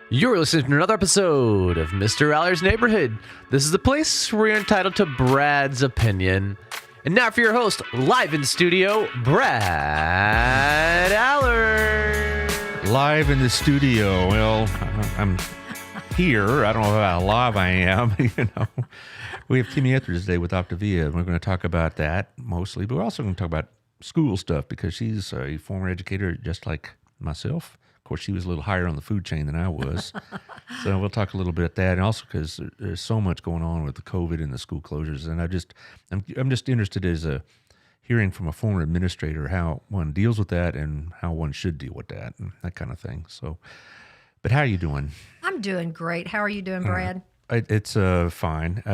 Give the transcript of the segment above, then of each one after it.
You're listening to another episode of Mr. Allard's Neighborhood. This is the place where you're entitled to Brad's opinion. And now for your host, live in studio, Brad Allard. Live in the studio. Well, I'm here. I don't know how live I am. We have Kimmie Etheredge today with Optivia, and we're going to talk about that mostly, but we're also going to talk about school stuff because she's a former educator just like myself. Of course, she was a little higher on the food chain than I was. So we'll talk a little bit about that, and also because there's so much going on with the COVID and the school closures, and I'm just interested as a hearing from a former administrator how one deals with that and how one should deal with that and that kind of thing. So, but how are you doing? I'm doing great. How are you doing, Brad? It's fine.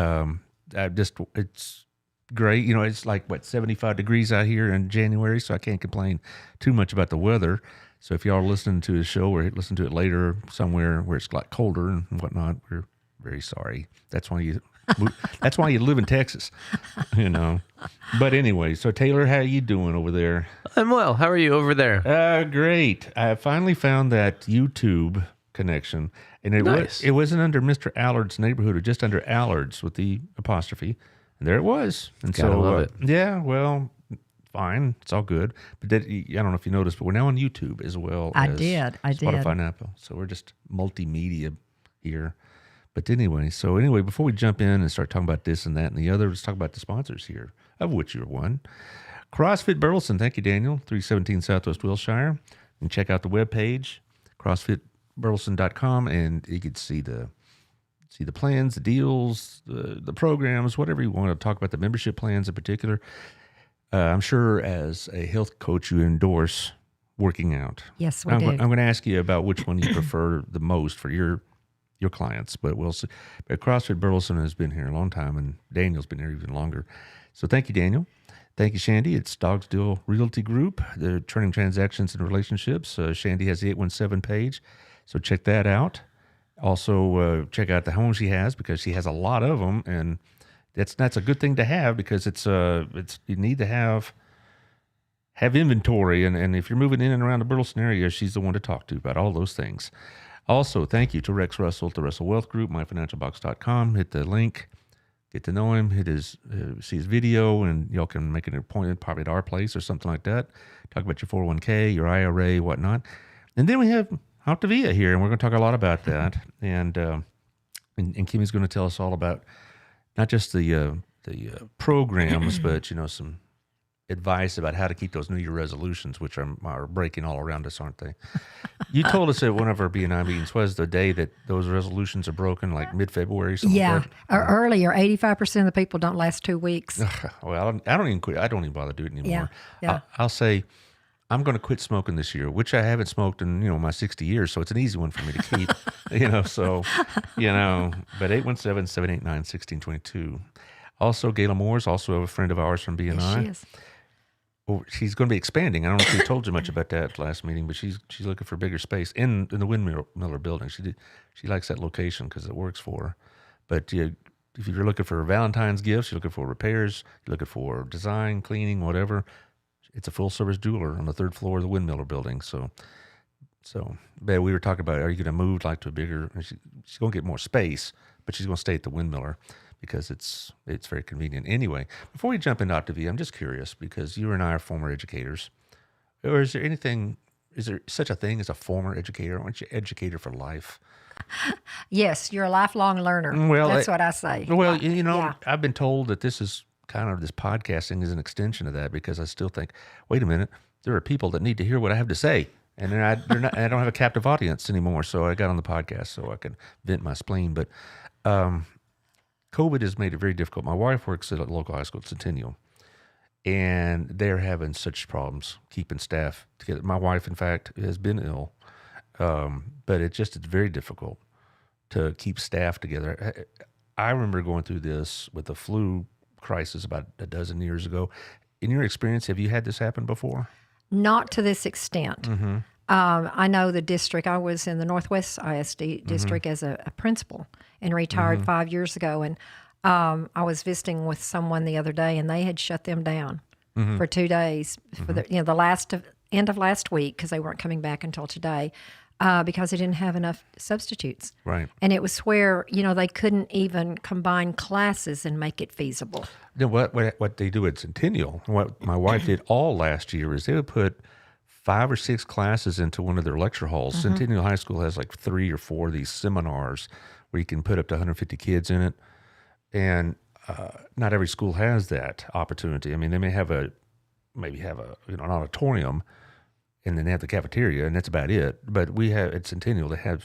It's great. You know, it's like 75 degrees out here in January, so I can't complain too much about the weather. So if y'all are listening to the show or listen to it later somewhere where it's a lot colder and whatnot, we're very sorry. That's why you live in Texas, you know. But anyway, so Taylor, how are you doing over there? I'm well. How are you over there? Great. I finally found that YouTube connection, and it wasn't under Mr. Allard's Neighborhood, or just under Allard's with the apostrophe, and there it was. And Gotta love it. Yeah, well, fine, it's all good. But I don't know if you noticed, but we're now on YouTube as well. I as did. Spotify and Apple, so we're just multimedia here. But anyway, before we jump in and start talking about this and that and the other, let's talk about the sponsors here, of which you're one. CrossFit Burleson, thank you, Daniel, 317 Southwest Wilshire. And check out the webpage, CrossFitBurleson.com, and you can see the plans, the deals, the programs, whatever you want to talk about, the membership plans in particular. I'm sure as a health coach, you endorse working out. Yes, we do. I'm going to ask you about which one you prefer the most for your clients, but we'll see. But CrossFit Burleson has been here a long time, and Daniel's been here even longer. So thank you, Daniel. Thank you, Shandy. It's Dogs Deal Realty Group. They're turning transactions into relationships. Shandy has the 817 page, so check that out. Also, check out the homes she has because she has a lot of them, and that's a good thing to have because it's you need to have inventory, and if you're moving in and around the Burleson area, she's the one to talk to about all those things. Also, thank you to Rex Russell at the Russell Wealth Group, myfinancialbox.com. Hit the link, get to know him, see his video, and y'all can make an appointment probably at our place or something like that. Talk about your 401k, your IRA, whatnot. And then we have Optivia here, and we're going to talk a lot about that. And Kimmie's going to tell us all about not just the programs, but some advice about how to keep those New Year resolutions, which are breaking all around us, aren't they? You told us at one of our BNI meetings was the day that those resolutions are broken, like mid-February. Yeah, like that. or earlier. 85% of the people don't last 2 weeks. Well, I don't even quit. I don't even bother doing it anymore. Yeah. I'll say I'm going to quit smoking this year, which I haven't smoked in my 60 years, so it's an easy one for me to keep. But 817-789-1622. Also, Gayla Moore's also a friend of ours from BNI. Yes, she is. Well, she's going to be expanding. I don't know if she told you much about that last meeting, but she's looking for bigger space in the Windmiller building. She likes that location because it works for her. But if you're looking for Valentine's gifts, you're looking for repairs, you're looking for design, cleaning, whatever, it's a full-service jeweler on the third floor of the Windmiller building. So, but we were talking about, are you going to move to a bigger? She's going to get more space, but she's going to stay at the Windmiller because it's very convenient. Anyway, before we jump into Optivia, I'm just curious because you and I are former educators. Or is there such a thing as a former educator? Aren't you an educator for life? Yes, you're a lifelong learner. Well, that's what I say. Well, Yeah. I've been told that this podcasting is an extension of that because I still think, wait a minute, there are people that need to hear what I have to say. And I don't have a captive audience anymore, so I got on the podcast so I can vent my spleen. But COVID has made it very difficult. My wife works at a local high school, Centennial, and they're having such problems keeping staff together. My wife, in fact, has been ill, but it's very difficult to keep staff together. I remember going through this with the flu crisis about a dozen years ago. In your experience, have you had this happen before? Not to this extent. Mm-hmm. I know the district. I was in the Northwest ISD district as a principal and retired 5 years ago. And I was visiting with someone the other day, and they had shut them down for 2 days for the end of last week because they weren't coming back until today. because they didn't have enough substitutes. Right. And it was where, they couldn't even combine classes and make it feasible. Then what they do at Centennial, what my wife did all last year is they would put 5 or 6 classes into one of their lecture halls. Centennial High School has like 3 or 4 of these seminars where you can put up to 150 kids in it. And not every school has that opportunity. I mean, they may have an auditorium, and then they have the cafeteria, and that's about it. But we have at Centennial, they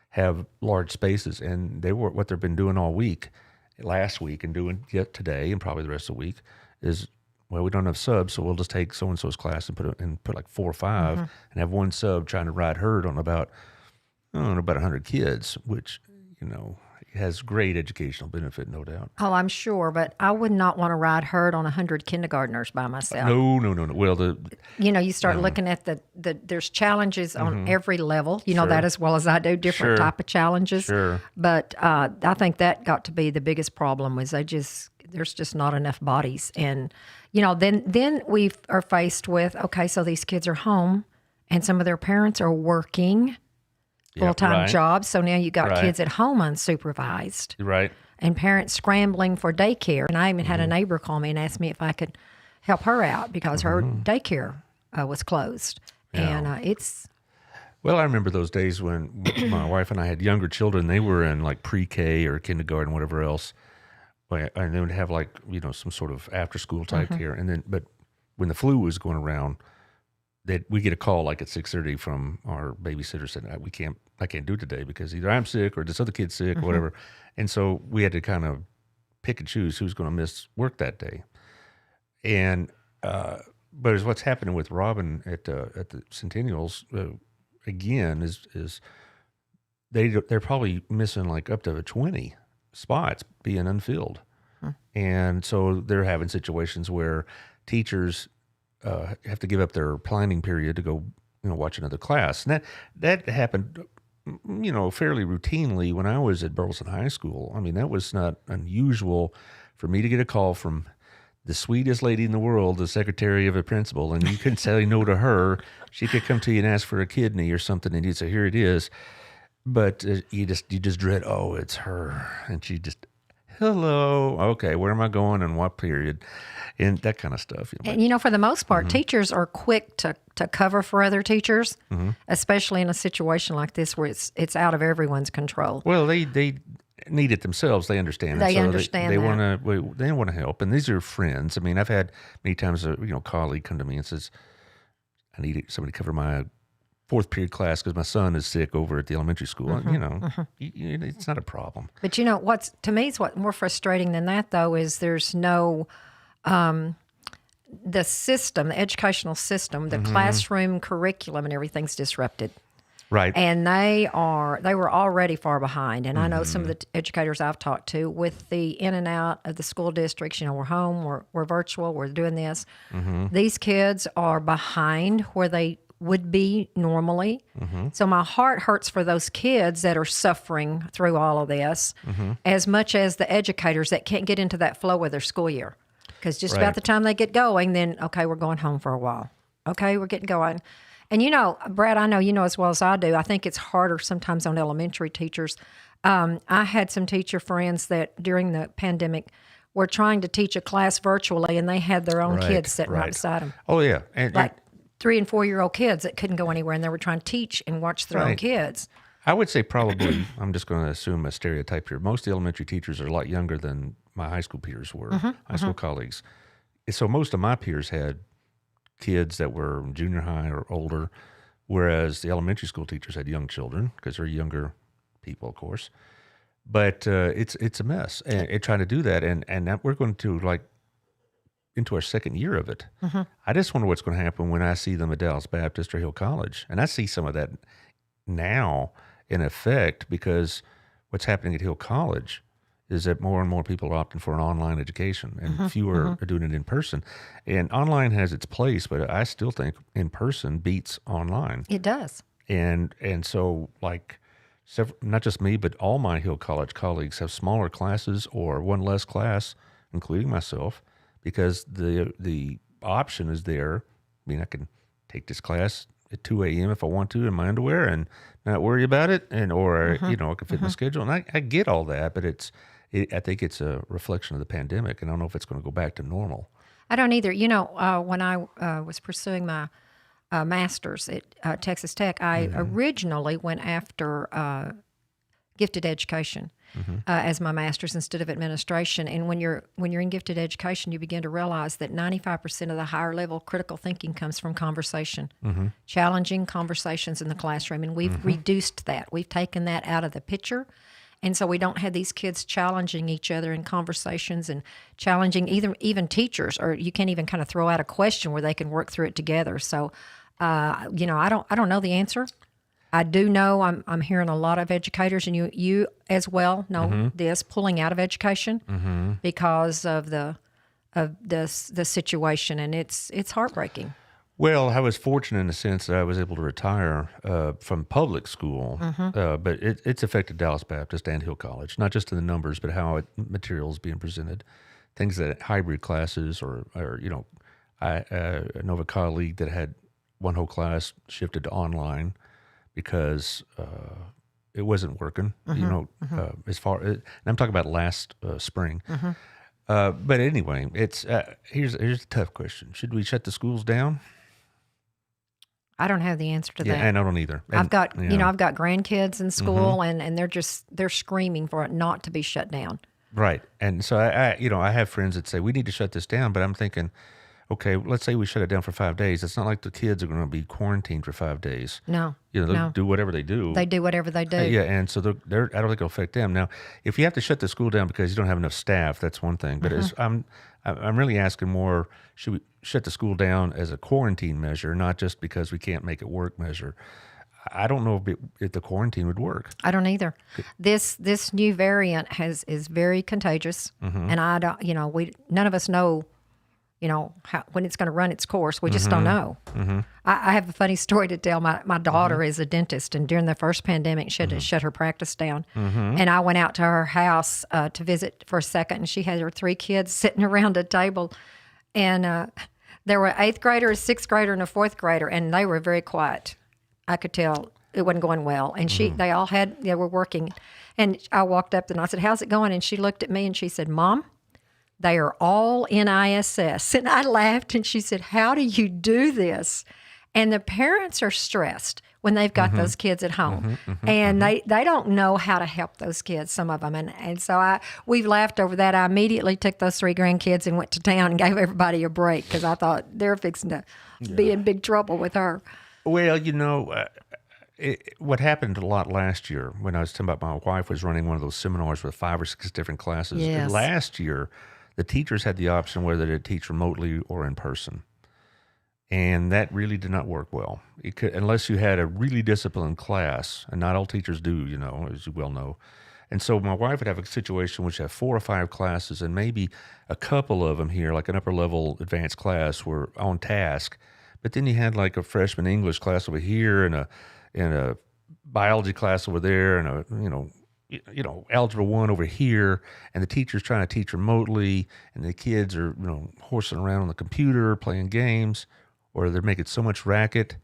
have large spaces, and what they've been doing all week, last week, and doing yet today, and probably the rest of the week is, well, we don't have subs, so we'll just take so and so's class and put like 4 or 5, and have one sub trying to ride herd on about 100 kids, which has great educational benefit, no doubt. Oh, I'm sure, but I would not want to ride herd on 100 kindergartners by myself. No. Well, you start looking at there's challenges on every level. You know that as well as I do, different type of challenges. Sure. But I think that got to be the biggest problem was there's just not enough bodies. And, then we are faced with, okay, so these kids are home and some of their parents are working full-time jobs. So now you got kids at home unsupervised. Right. And parents scrambling for daycare. And I even had a neighbor call me and ask me if I could help her out because her daycare was closed. Yeah. And it's... Well, I remember those days when my wife and I had younger children. They were in like pre-K or kindergarten, whatever else. And they would have like, some sort of after-school type care. And then, but when the flu was going around, we get a call like at 6:30 from our babysitter saying, I can't do it today because either I'm sick or this other kid's sick or whatever. And so we had to kind of pick and choose who's going to miss work that day. And, but what's happening with Robin at the Centennials, again, is they're probably missing like up to 20 spots being unfilled. And so they're having situations where teachers have to give up their planning period to go, watch another class. And that happened, fairly routinely when I was at Burleson High School. I mean, that was not unusual for me to get a call from the sweetest lady in the world, the secretary of a principal, and you couldn't say no to her. She could come to you and ask for a kidney or something, and you'd say, here it is. But you just dread, oh, it's her. And she just, hello, okay, where am I going and what period? And that kind of stuff. And, for the most part, teachers are quick to cover for other teachers, especially in a situation like this where it's out of everyone's control. Well, they need it themselves. They understand it. They understand they that. They want to help. And these are friends. I mean, I've had many times a colleague come to me and says, I need somebody to cover my 4th period class because my son is sick over at the elementary school. It's not a problem. But what's more frustrating than that though is there's no the system, the educational system, the classroom curriculum and everything's disrupted. Right. And they were already far behind. And I know some of the educators I've talked to with the in and out of the school districts, we're home, we're virtual, we're doing this. These kids are behind where they would be normally. So my heart hurts for those kids that are suffering through all of this as much as the educators that can't get into that flow of their school year. Because just about the time they get going, then, okay, we're going home for a while. Okay, we're getting going. And, Brad, I know you know as well as I do, I think it's harder sometimes on elementary teachers. I had some teacher friends that during the pandemic were trying to teach a class virtually, and they had their own kids sitting right beside them. Oh, yeah. And, like 3- and 4-year-old kids that couldn't go anywhere, and they were trying to teach and watch their own kids. I would say probably, I'm just going to assume a stereotype here, most elementary teachers are a lot younger than my high school peers were, high school colleagues. So most of my peers had kids that were junior high or older, whereas the elementary school teachers had young children because they're younger people, of course. But it's a mess and trying to do that, and now we're going to into our 2nd year of it. I just wonder what's going to happen when I see them at Dallas Baptist or Hill College, and I see some of that now in effect because what's happening at Hill College is that more and more people are opting for an online education and fewer are doing it in person. And online has its place, but I still think in person beats online. It does. And so not just me, but all my Hill College colleagues have smaller classes or one less class, including myself, because the option is there. I mean, I can take this class at 2 a.m. if I want to in my underwear and not worry about it, or I can fit my schedule. And I get all that, but I think it's a reflection of the pandemic, and I don't know if it's going to go back to normal. I don't either. When I was pursuing my master's at Texas Tech, I originally went after gifted education as my master's instead of administration. And when you're in gifted education, you begin to realize that 95% of the higher level critical thinking comes from conversation, challenging conversations in the classroom. And we've reduced that. We've taken that out of the picture. And so we don't have these kids challenging each other in conversations and challenging even teachers, or you can't even kind of throw out a question where they can work through it together. So, I don't know the answer. I do know I'm hearing a lot of educators, and you as well know this, pulling out of education because of the situation, and it's heartbreaking. Well, I was fortunate in the sense that I was able to retire from public school, but it's affected Dallas Baptist and Hill College, not just in the numbers, but how material is being presented. Things that hybrid classes, or I know of a colleague that had one whole class shifted to online because it wasn't working. As far and I'm talking about last spring. But anyway, it's here's a tough question: should we shut the schools down? I don't have the answer to that. And I don't either. And, I've got grandkids in school, and they're screaming for it not to be shut down. Right. And so I have friends that say we need to shut this down, but I'm thinking, okay, let's say we shut it down for 5 days. It's not like the kids are going to be quarantined for 5 days. No. They'll do whatever they do. They do whatever they do. Yeah, and so they're I don't think it'll affect them. Now, if you have to shut the school down because you don't have enough staff, that's one thing. But I'm really asking more, should we shut the school down as a quarantine measure, not just because we can't make it work measure? I don't know if the quarantine would work. I don't either. This new variant is very contagious, and I don't. None of us know. When it's going to run its course. We just don't know. I have a funny story to tell. My daughter is a dentist, and during the first pandemic, she had to shut her practice down. And I went out to her house to visit for a second, and she had her 3 kids sitting around a table. And there were an 8th grader, a 6th grader, and a 4th grader, and they were very quiet. I could tell it wasn't going well. And they were working. And I walked up and I said, "How's it going?" And she looked at me and she said, "Mom, they are all in ISS." And I laughed, and she said, "How do you do this?" And the parents are stressed when they've got those kids at home. And they don't know how to help those kids, some of them. And so we've laughed over that. I immediately took those 3 grandkids and went to town and gave everybody a break because I thought they're fixing to be in big trouble with her. Well, what happened a lot last year when I was talking about my wife was running one of those seminars with 5 or 6 different classes. Yes. Last year, the teachers had the option whether to teach remotely or in person. And that really did not work well. Unless you had a really disciplined class, and not all teachers do, as you well know. And so my wife would have a situation which had 4 or 5 classes, and maybe a couple of them here, like an upper level advanced class, were on task. But then you had like a freshman English class over here, and a biology class over there, and a algebra 1 over here, and the teacher's trying to teach remotely, and the kids are horsing around on the computer playing games, or they're making so much racket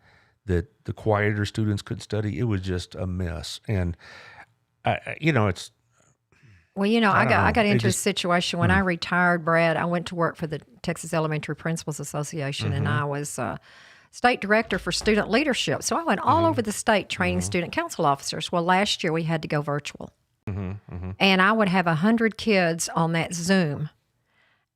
that the quieter students couldn't study. It was just a mess. And it's well, I got into a situation when I retired, Brad. I went to work for the Texas Elementary Principals Association, and I was state director for student leadership. So I went all over the state training student council officers. Well, last year we had to go virtual. And I would have 100 kids on that Zoom,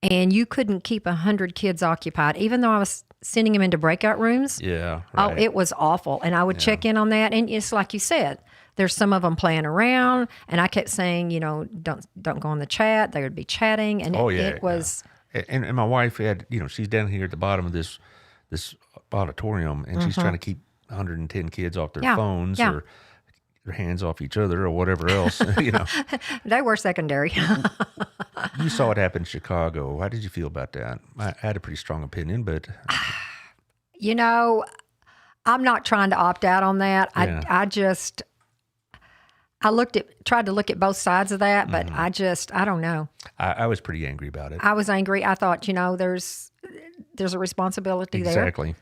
and you couldn't keep 100 kids occupied, even though I was sending them into breakout rooms. Yeah, right. Oh, right. it was awful. And I would check in on that, and it's like you said, there's some of them playing around, and I kept saying, don't go on the chat. They would be chatting, and it was. Yeah. And my wife had, she's down here at the bottom of this auditorium, and she's trying to keep 110 kids off their phones or their hands off each other or whatever else. They were secondary. You saw what happened in Chicago. How did you feel about that? I had a pretty strong opinion, but I'm not trying to opt out on that. Yeah. I tried to look at both sides of that, but I don't know. I was pretty angry about it. I was angry. I thought, there's a responsibility there. Exactly.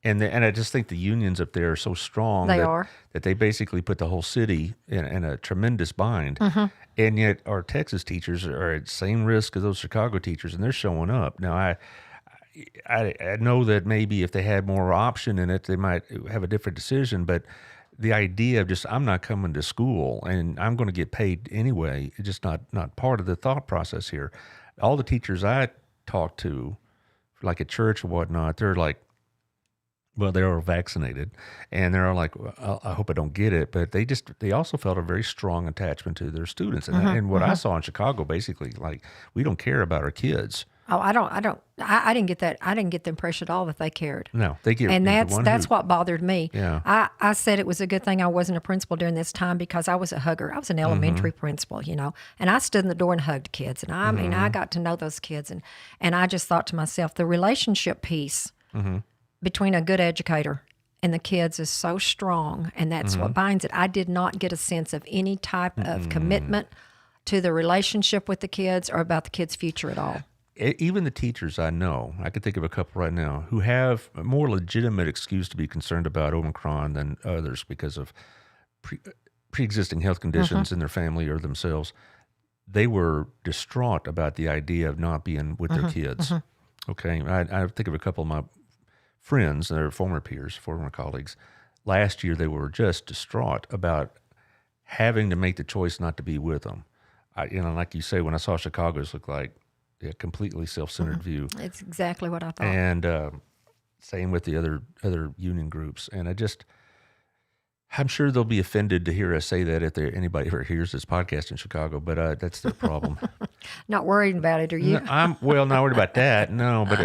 And I just think the unions up there are so strong that they basically put the whole city in a tremendous bind. And yet our Texas teachers are at the same risk as those Chicago teachers, and they're showing up. Now, I know that maybe if they had more option in it, they might have a different decision. But the idea of just, I'm not coming to school and I'm going to get paid anyway, it's just not part of the thought process here. All the teachers I talk to, like at church or whatnot, they're like, well, they're all vaccinated, and they're all like, well, I hope I don't get it. But they also felt a very strong attachment to their students. And what I saw in Chicago, basically, like, we don't care about our kids. Oh, I didn't get that. I didn't get the impression at all that they cared. No, they get. And that's what bothered me. Yeah. I said it was a good thing I wasn't a principal during this time because I was a hugger. I was an elementary principal, and I stood in the door and hugged kids. And I mean, I got to know those kids. And I just thought to myself, the relationship piece between a good educator and the kids is so strong, and that's what binds it. I did not get a sense of any type of commitment to the relationship with the kids or about the kids' future at all. Even the teachers I know, I could think of a couple right now, who have a more legitimate excuse to be concerned about Omicron than others because of pre-existing health conditions in their family or themselves. They were distraught about the idea of not being with their kids. Okay, I think of a couple of my friends, their former peers, former colleagues. Last year, they were just distraught about having to make the choice not to be with them. Like you say, when I saw Chicago, it looked like a completely self-centered view. It's exactly what I thought. And same with the other union groups. And I'm sure they'll be offended to hear us say that if anybody ever hears this podcast in Chicago, but that's their problem. Not worried about it, are you? No, not worried about that. No, but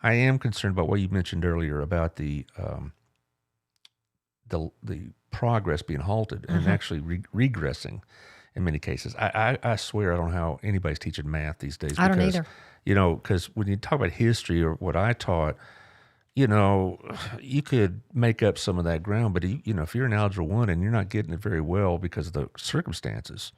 I am concerned about what you mentioned earlier about the progress being halted and actually regressing in many cases. I swear I don't know how anybody's teaching math these days. I don't either. Because when you talk about history or what I taught, you could make up some of that ground, but if you're in Algebra 1 and you're not getting it very well because of the circumstances,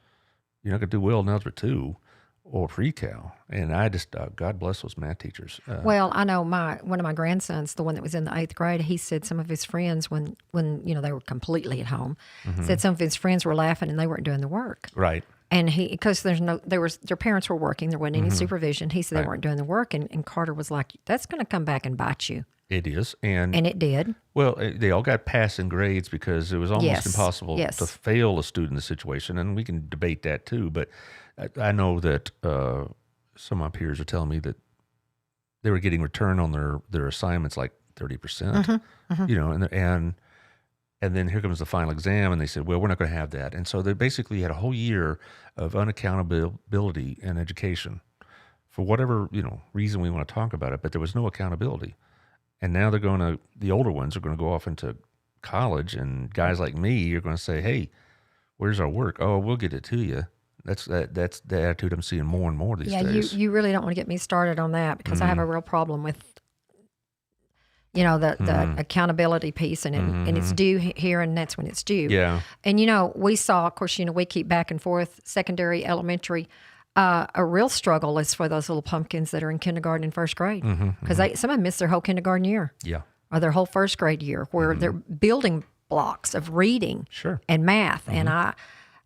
you're not going to do well in Algebra 2 or pre-cal. And I just, God bless those math teachers. Well, I know one of my grandsons, the one that was in the 8th grade, he said some of his friends, when they were completely at home, said some of his friends were laughing and they weren't doing the work. Right. And because their parents were working, there wasn't any supervision. He said they weren't doing the work, and Carter was like, "That's going to come back and bite you." It is, and it did. Well, they all got passing grades because it was almost impossible to fail a student in the situation, and we can debate that too. But I know that some of my peers are telling me that they were getting return on their assignments like 30%. And then here comes the final exam, and they said, well, we're not going to have that. And so they basically had a whole year of unaccountability in education for whatever, reason we want to talk about it, but there was no accountability. And now the older ones are going to go off into college, and guys like me are going to say, hey, where's our work? Oh, we'll get it to you. That's the attitude I'm seeing more and more these days. You really don't want to get me started on that because I have a real problem with the accountability piece, and it's due here, and that's when it's due. Yeah. And, we saw, of course, we keep back and forth, secondary, elementary. A real struggle is for those little pumpkins that are in kindergarten and first grade because some of them miss their whole kindergarten year. Yeah. Or their whole first grade year where they're building blocks of reading and math. And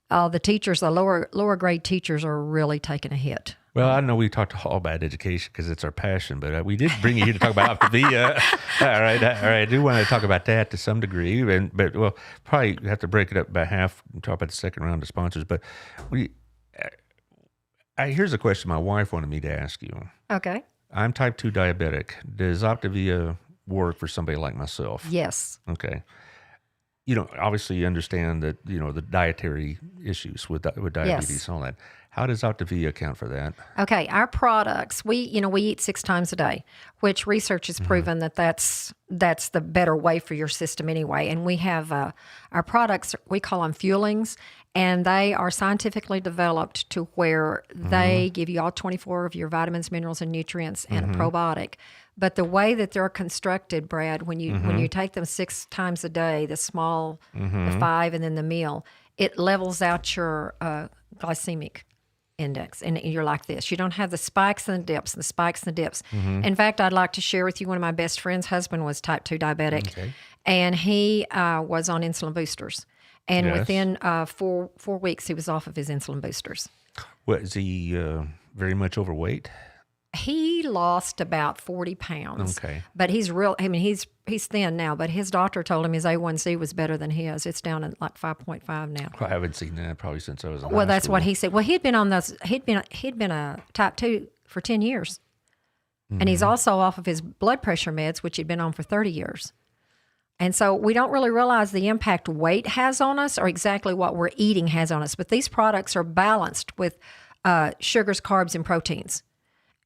the teachers, the lower grade teachers are really taking a hit. Well, I know we talked all about education because it's our passion, but we did bring you here to talk about Optivia. All right. I do want to talk about that to some degree, but probably have to break it up by half and talk about the second round of sponsors. But here's a question my wife wanted me to ask you. Okay. I'm type 2 diabetic. Does Optivia work for somebody like myself? Yes. Okay. Obviously you understand that, the dietary issues with diabetes and all that. How does Optivia account for that? Okay, our products, we eat 6 times a day, which research has proven that's the better way for your system anyway. And we have our products, we call them fuelings, and they are scientifically developed to where they give you all 24 of your vitamins, minerals, and nutrients and a probiotic. But the way that they're constructed, Brad, when you take them 6 times a day, the small, the 5, and then the meal, it levels out your glycemic. index, and you're like this. You don't have the spikes and the dips and the spikes and the dips. Mm-hmm. In fact, I'd like to share with you one of my best friends' husband was type 2 diabetic, Okay. and he was on insulin boosters. And Yes. within 4 weeks, he was off of his insulin boosters. What, is he very much overweight? He lost about 40 pounds. Okay. But he's he's thin now, but his doctor told him his A1C was better than his. It's down at like 5.5 now. I haven't seen that probably since I was in Well, high that's school. what he said. Well, he'd been on those. He'd been a type 2 for 10 years, and he's also off of his blood pressure meds, which he'd been on for 30 years. And so we don't really realize the impact weight has on us, or exactly what we're eating has on us. But these products are balanced with sugars, carbs, and proteins.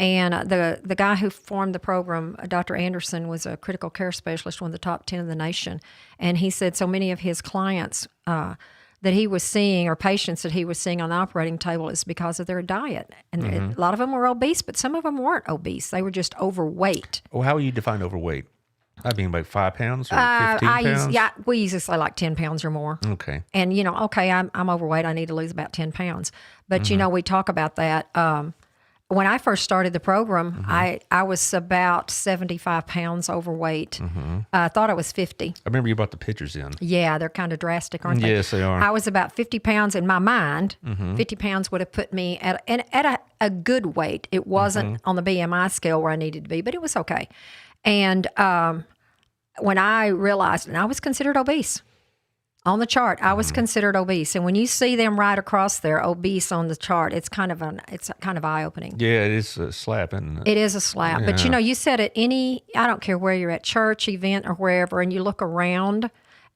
And the guy who formed the program, Dr. Anderson, was a critical care specialist, one of the top 10 in the nation. And he said so many of his clients that he was seeing, or patients that he was seeing on the operating table, is because of their diet. And a lot of them were obese, but some of them weren't obese. They were just overweight. Well, how you define overweight? I mean, like 5 pounds or 15 pounds? We usually say like 10 pounds or more. Okay. And, okay, I'm overweight. I need to lose about 10 pounds. But, we talk about that. When I first started the program, I was about 75 pounds overweight. I thought I was 50. I remember you brought the pictures in. Yeah, they're kind of drastic, aren't they? Yes, they are. I was about 50 pounds in my mind. 50 pounds would have put me at a good weight. It wasn't on the BMI scale where I needed to be, but it was okay. And when I realized, and I was considered obese. On the chart, I was considered obese, and when you see them right across there, obese on the chart, it's kind of eye-opening. Yeah, it is a slap, isn't it? It is a slap, but you said at I don't care where you're at, church, event, or wherever, and you look around,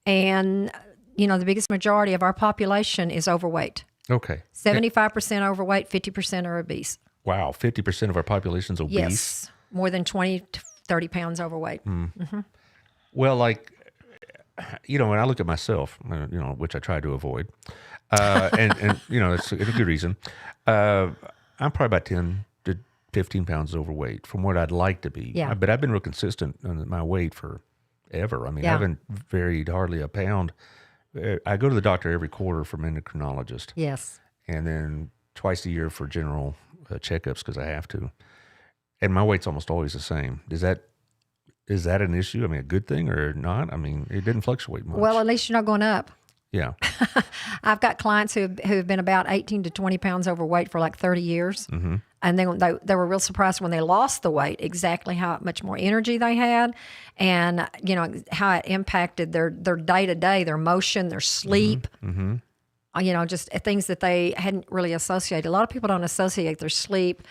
and the biggest majority of our population is overweight. Okay. 75% overweight, 50% are obese. Wow, 50% of our population's obese? Yes, more than 20 to 30 pounds overweight. Well, like, when I look at myself, which I try to avoid, and it's a good reason, I'm probably about 10 to 15 pounds overweight from what I'd like to be. Yeah. But I've been real consistent on my weight forever. I mean, I haven't varied hardly a pound. I go to the doctor every quarter from an endocrinologist. Yes. And then twice a year for general checkups because I have to. And my weight's almost always the same. Is that an issue? I mean, a good thing or not? I mean, it didn't fluctuate much. Well, at least you're not going up. Yeah. I've got clients who've been about 18 to 20 pounds overweight for like 30 years. And then they were real surprised when they lost the weight, exactly how much more energy they had, and how it impacted their day-to-day, their motion, their sleep. Just things that they hadn't really associated. A lot of people don't associate their sleep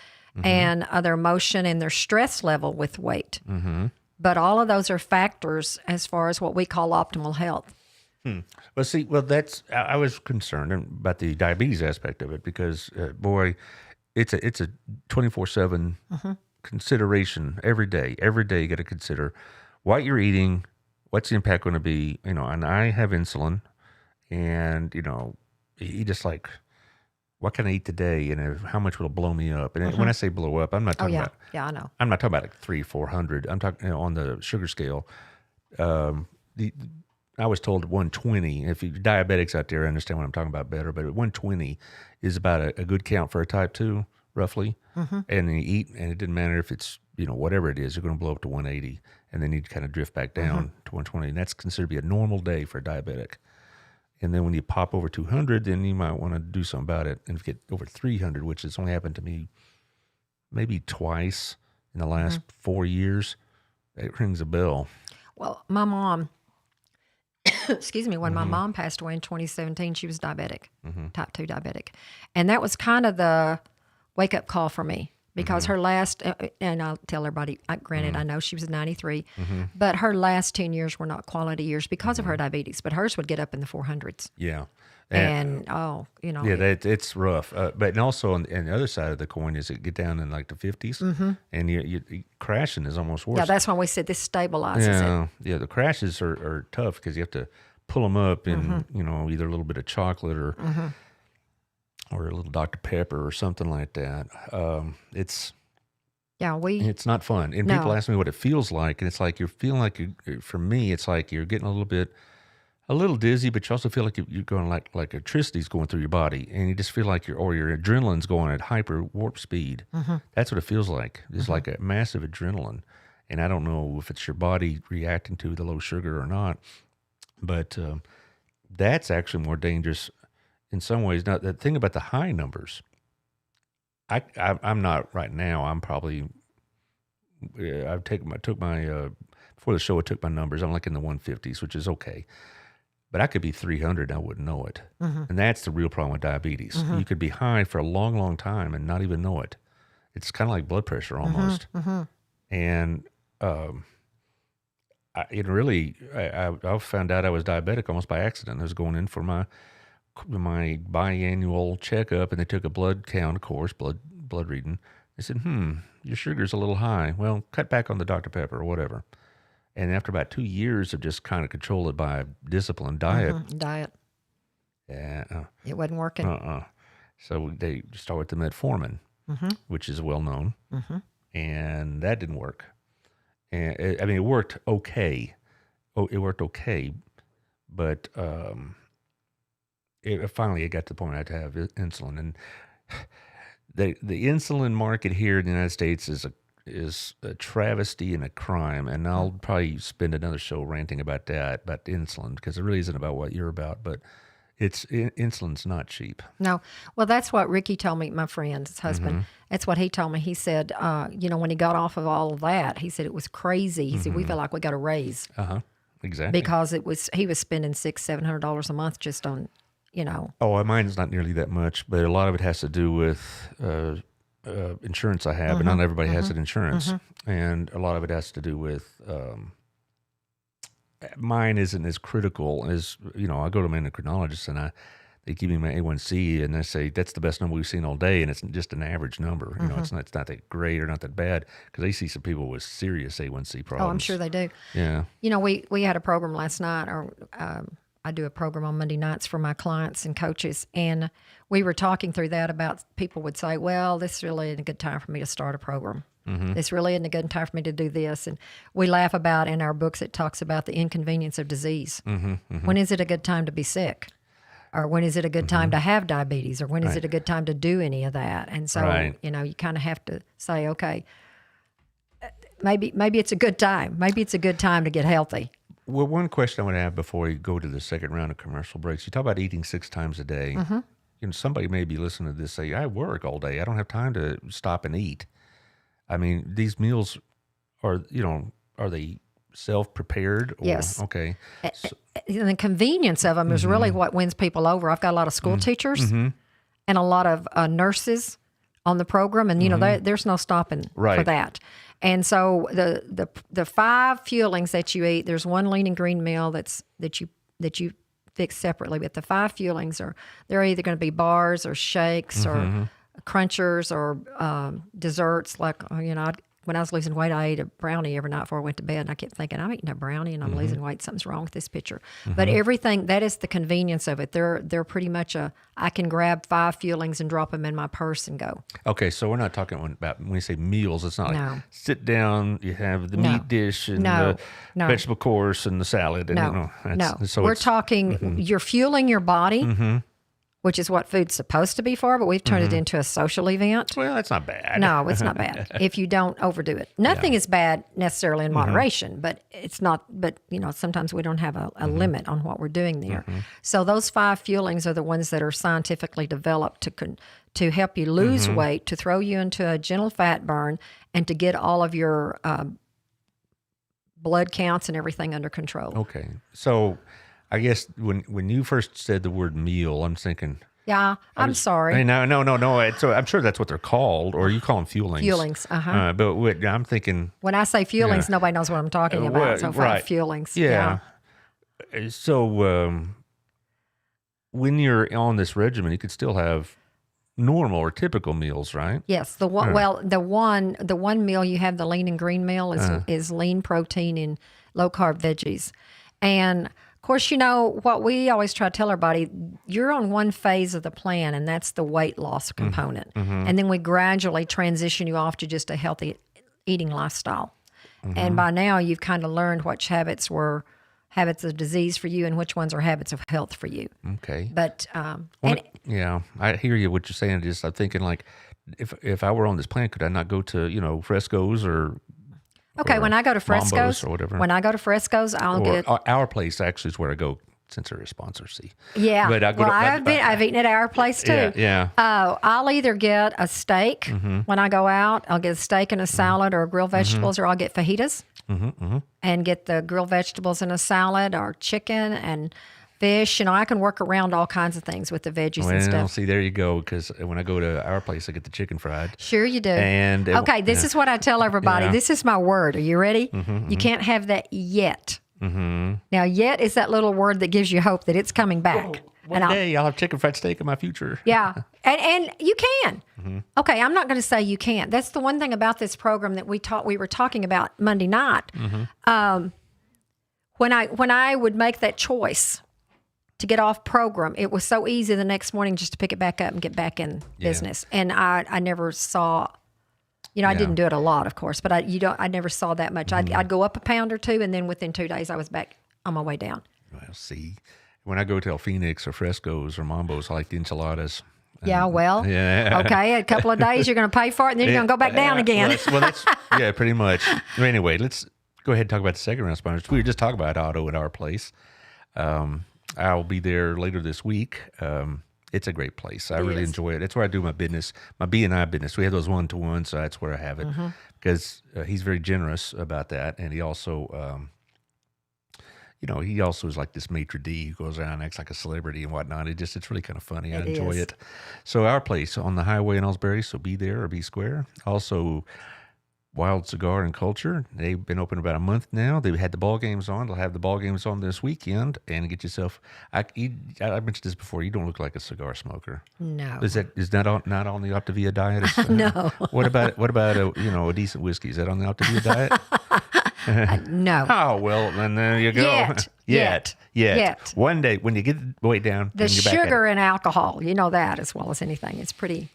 and their motion and their stress level with weight. But all of those are factors as far as what we call optimal health. Well, see, I was concerned about the diabetes aspect of it because, boy, it's a 24/7 consideration every day. Every day you got to consider what you're eating, what's the impact going to be, and I have insulin, and, you just like, what can I eat today, and how much will it blow me up? And when I say blow up, I'm not talking about. Yeah, I know. I'm not talking about like 300-400. I'm talking on the sugar scale. I was told 120. If you diabetics out there understand what I'm talking about better, but 120 is about a good count for a type 2, roughly. And then you eat, and it didn't matter if it's whatever it is, you're going to blow up to 180, and then you kind of drift back down to 120, and that's considered to be a normal day for a diabetic. And then when you pop over 200, then you might want to do something about it. And if you get over 300, which has only happened to me maybe twice in the last 4 years, it rings a bell. Well, my mom, excuse me, when my mom passed away in 2017, she was diabetic, type 2 diabetic. And that was kind of the wake-up call for me. Because her last, and I'll tell everybody, granted, I know she was 93, but her last 10 years were not quality years because of her diabetes, but hers would get up in the 400s. Yeah. And Yeah, it's rough. But also on the other side of the coin is it get down in like the 50s, and you crashing is almost worse. Yeah, that's why we said this stabilizes it. Yeah, the crashes are tough because you have to pull them up in, either a little bit of chocolate or a little Dr. Pepper or something like that. It's not fun. And people ask me what it feels like, and it's like you're feeling like for me, it's like you're getting a little bit a little dizzy, but you also feel like you're going like electricity's going through your body, and you just feel like your adrenaline's going at hyper warp speed. That's what it feels like. It's like a massive adrenaline, and I don't know if it's your body reacting to the low sugar or not, but that's actually more dangerous in some ways. Now, the thing about the high numbers, I'm not right now. I'm probably took my before the show. I took my numbers. I'm like in the 150s, which is okay. But I could be 300 and I wouldn't know it. And that's the real problem with diabetes. You could be high for a long, long time and not even know it. It's kind of like blood pressure almost. And I found out I was diabetic almost by accident. I was going in for my biannual checkup, and they took a blood count, of course, blood reading. They said, your sugar's a little high. Well, cut back on the Dr. Pepper or whatever. And after about 2 years of just kind of control it by disciplined diet. Yeah. It wasn't working. So they started with the metformin, which is well known. And that didn't work. And it worked okay. It worked okay. But finally it got to the point I had to have insulin. And the insulin market here in the United States is a travesty and a crime, and I'll probably spend another show ranting about insulin, because it really isn't about what you're about, but insulin's not cheap. No. Well, that's what Ricky told me, my friend, his husband. That's what he told me. He said, when he got off of all of that, he said it was crazy. He said, we felt like we got a raise. Exactly. Because he was spending $600-700 a month just on, Oh, mine's not nearly that much, but a lot of it has to do with insurance I have, and not everybody has that insurance. And a lot of it has to do with mine isn't as critical as, I go to my endocrinologist and they give me my A1C and they say that's the best number we've seen all day, and it's just an average number. It's not that great or not that bad, because they see some people with serious A1C problems. Oh, I'm sure they do. Yeah. We had a program last night, or I do a program on Monday nights for my clients and coaches, and we were talking through that about people would say, well, this really isn't a good time for me to start a program. This really isn't a good time for me to do this. And we laugh about, in our books, it talks about the inconvenience of disease. When is it a good time to be sick? Or when is it a good time to have diabetes? Or when is it a good time to do any of that? And so, you kind of have to say, okay, maybe it's a good time. Maybe it's a good time to get healthy. Well, one question I want to have before we go to the second round of commercial breaks. You talk about eating 6 times a day. Somebody may be listening to this say, I work all day. I don't have time to stop and eat. I mean, these meals are they self-prepared? Yes. Okay. And the convenience of them is really what wins people over. I've got a lot of school teachers and a lot of nurses on the program, and there's no stopping for that. And so the 5 fuelings that you eat, there's one lean and green meal that you fix separately, but the 5 fuelings they're either going to be bars or shakes or crunchers or desserts. Like, when I was losing weight, I ate a brownie every night before I went to bed, and I kept thinking, I'm eating a brownie and I'm losing weight. Something's wrong with this picture. But everything, that is the convenience of it. They're pretty much I can grab 5 fuelings and drop them in my purse and go. Okay, so we're not talking about, when we say meals, it's not like sit down, you have the meat dish and the vegetable course and the salad. And, So we're talking, you're fueling your body, which is what food's supposed to be for, but we've turned it into a social event. Well, that's not bad. No, it's not bad if you don't overdo it. Nothing is bad necessarily in moderation, but it's not. But sometimes we don't have a limit on what we're doing there. So those 5 fuelings are the ones that are scientifically developed to help you lose weight, to throw you into a gentle fat burn, and to get all of your blood counts and everything under control. Okay, so I guess when you first said the word meal, I'm thinking. Yeah, I'm sorry. No. So I'm sure that's what they're called, or you call them fuelings. Fuelings, but I'm thinking. When I say fuelings, nobody knows what I'm talking about. So 5 fuelings. Yeah. So when you're on this regimen, you could still have normal or typical meals, right? Yes. The one meal you have, the lean and green meal, is lean protein and low carb veggies, and of course, what we always try to tell everybody, you're on one phase of the plan, and that's the weight loss component. And then we gradually transition you off to just a healthy eating lifestyle. And by now, you've kind of learned which habits habits of disease for you and which ones are habits of health for you. Okay. But Yeah, I hear you. What you're saying. Just I'm thinking like, if I were on this plan, could I not go to Fresco's or when I go to Mambo's Fresco's, or whatever? I'll Or get. our place actually is where I go since they're a sponsor. See. Yeah. But I've eaten at our place too. Yeah. I'll either get a steak when I go out. I'll get a steak and a salad or grilled vegetables, or I'll get fajitas and get the grilled vegetables and a salad, or chicken and fish. I can work around all kinds of things with the veggies and stuff. See, there you go. Because when I go to our place, I get the chicken fried. Sure you do. And okay, this is what I tell everybody. Yeah. This is my word. Are you ready? You can't have that yet. Now, yet is that little word that gives you hope that it's coming back. One day I'll have chicken fried steak in my future. Yeah, and you can. Okay, I'm not going to say you can't. That's the one thing about this program that we were talking about Monday night. When I would make that choice to get off program, it was so easy the next morning just to pick it back up and get back in business. And I never saw. I didn't do it a lot, of course, but I never saw that much. I'd go up a pound or two, and then within 2 days, I was back on my way down. Well, see, when I go to El Phoenix or Fresco's or Mambo's, I like the enchiladas. Yeah, well, okay, a couple of days you're going to pay for it, and then you're going to go back down again. That's pretty much. Anyway, let's go ahead and talk about the second round sponsors. We were just talking about Auto at our place. I'll be there later this week. It's a great place. I really enjoy it. That's where I do my business, my B&I business. We have those one-to-ones, so that's where I have it because he's very generous about that. And he also, he also is like this maitre d' who goes around and acts like a celebrity and whatnot. It's really kind of funny. I enjoy it. So our place on the highway in Ellsbury, so be there or be square. Also, Wild Cigar and Culture. They've been open about a month now. They've had the ball games on. They'll have the ball games on this weekend and get yourself. I mentioned this before. You don't look like a cigar smoker. No. Is that not on the Optivia diet? No. What about a decent whiskey? Is that on the Optivia diet? No. Oh well, then there you go. Yet. One day when you get the weight down, the sugar and alcohol, you know that as well as anything. It's pretty.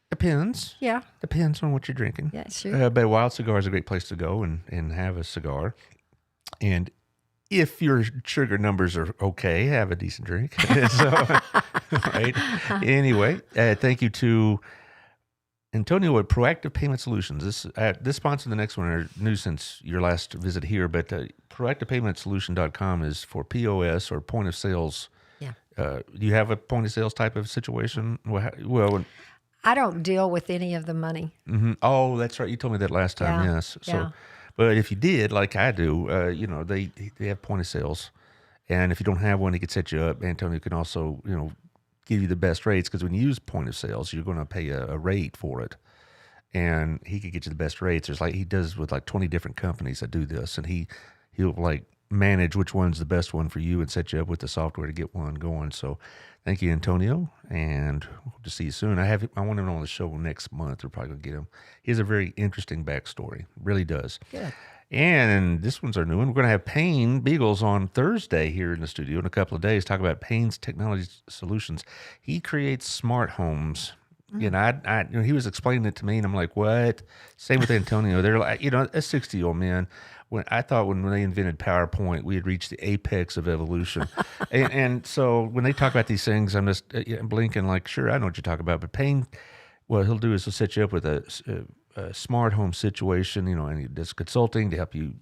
Depends. Yeah. Depends on what you're drinking. Yeah, sure. But Wild Cigar is a great place to go and have a cigar. And if your sugar numbers are okay, have a decent drink. Right? Anyway, thank you to Antonio at Proactive Payment Solutions. This sponsor, the next one, are new since your last visit here, but proactivepaymentsolution.com is for POS or point of sales. Yeah. Do you have a point of sales type of situation? Well, I don't deal with any of the money. Oh, that's right. You told me that last time. Yeah. Yes. So, Yeah. but if you did, like I do, they have point of sales, and if you don't have one, he could set you up. Antonio can also, give you the best rates because when you use point of sales, you're going to pay a rate for it, and he could get you the best rates. There's he does with 20 different companies that do this, and he'll manage which one's the best one for you and set you up with the software to get one going. So thank you, Antonio, and hope to see you soon. I want him on the show next month. We're probably going to get him. He has a very interesting backstory. Really does. Good. And this one's our new one. We're going to have Payne Beagles on Thursday here in the studio in a couple of days. Talk about Payne's Technology Solutions. He creates smart homes. He was explaining it to me, and I'm like, what? Same with Antonio. They're like, a 60-year-old man. When they invented PowerPoint, we had reached the apex of evolution. and so when they talk about these things, I'm just blinking like, sure, I know what you're talking about. But Payne, what he'll do is he'll set you up with a smart home situation, and he does consulting to help you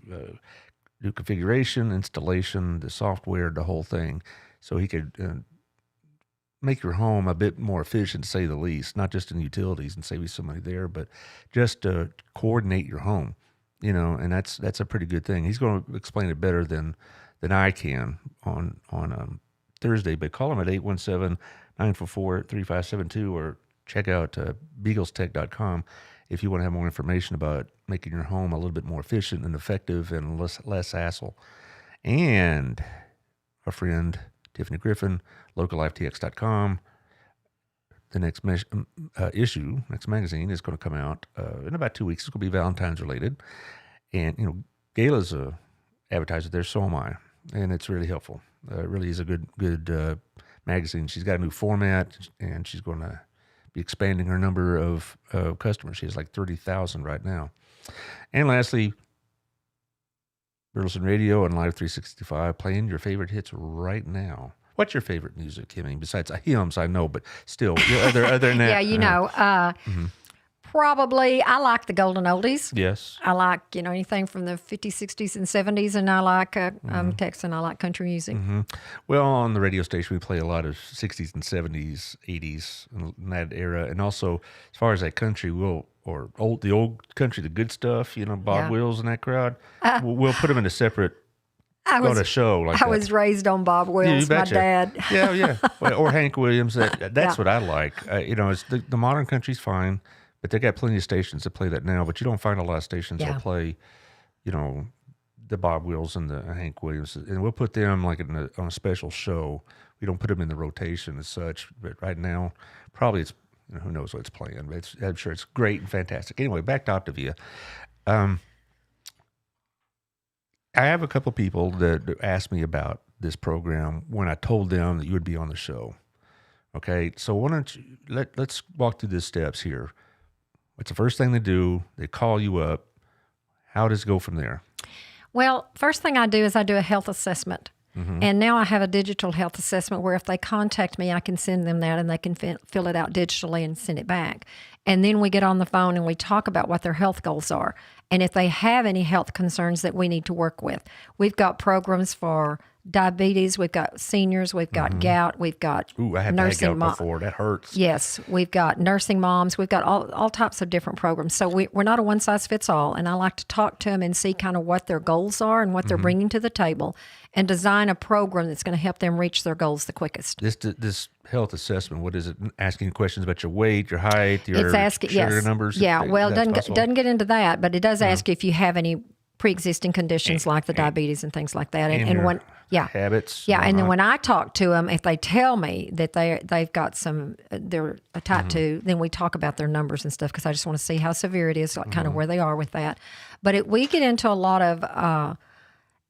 do configuration, installation, the software, the whole thing. So he could make your home a bit more efficient, to say the least, not just in utilities and save you some money there, but just to coordinate your home. And that's a pretty good thing. He's going to explain it better than I can on Thursday. But call him at 817-944-3572 or check out beaglestech.com if you want to have more information about making your home a little bit more efficient and effective and less hassle. And our friend Tiffany Griffin, locallifetx.com. The next next magazine is going to come out in about 2 weeks. It's going to be Valentine's related. And, Gayla's a advertiser there, so am I. And it's really helpful. It really is a good magazine. She's got a new format, and she's going to be expanding her number of customers. She has 30,000 right now. And lastly, Burleson Radio and Live 365 playing your favorite hits right now. What's your favorite music, Kimmie? Besides hymns, I know, but still, other than that. Yeah, probably I like the golden oldies. Yes. I like, anything from the 50s, 60s, and 70s, and I like, I'm Texan, I like country music. Well, on the radio station, we play a lot of 60s and 70s, 80s, in that era. And also, as far as that country, the old country, the good stuff, Bob Wills and that crowd, we'll put them in a separate on a show like I that. was raised on Bob Wills, my dad. Yeah. Or Hank Williams. That's what I like. It's the modern country's fine, but they got plenty of stations that play that now. But you don't find a lot of stations that play, the Bob Wills and the Hank Williams, and we'll put them like on a special show. We don't put them in the rotation as such. But right now, probably it's who knows what it's playing. But I'm sure it's great and fantastic. Anyway, back to Optivia. I have a couple people that asked me about this program when I told them that you would be on the show. Okay, so why don't you let's walk through the steps here. What's the first thing they do? They call you up. How does it go from there? Well, first thing I do is I do a health assessment. And now I have a digital health assessment where if they contact me, I can send them that and they can fill it out digitally and send it back. And then we get on the phone and we talk about what their health goals are. And if they have any health concerns that we need to work with, we've got programs for diabetes, we've got seniors, we've got gout, we've got I had nursing gout before. That hurts. Yes, we've got nursing moms. We've got all types of different programs. So we're not a one-size-fits-all, and I like to talk to them and see kind of what their goals are and what they're bringing to the table and design a program that's going to help them reach their goals the quickest. This health assessment, what is it? Asking questions about your weight, your height, your sugar yes. numbers? Yeah, well, it doesn't get into that, but it does ask you if you have any pre-existing conditions like the diabetes and things like that. And when habits. Yeah, and then when I talk to them, if they tell me that they've got they're a type 2, then we talk about their numbers and stuff because I just want to see how severe it is, like kind of where they are with that. But we get into a lot of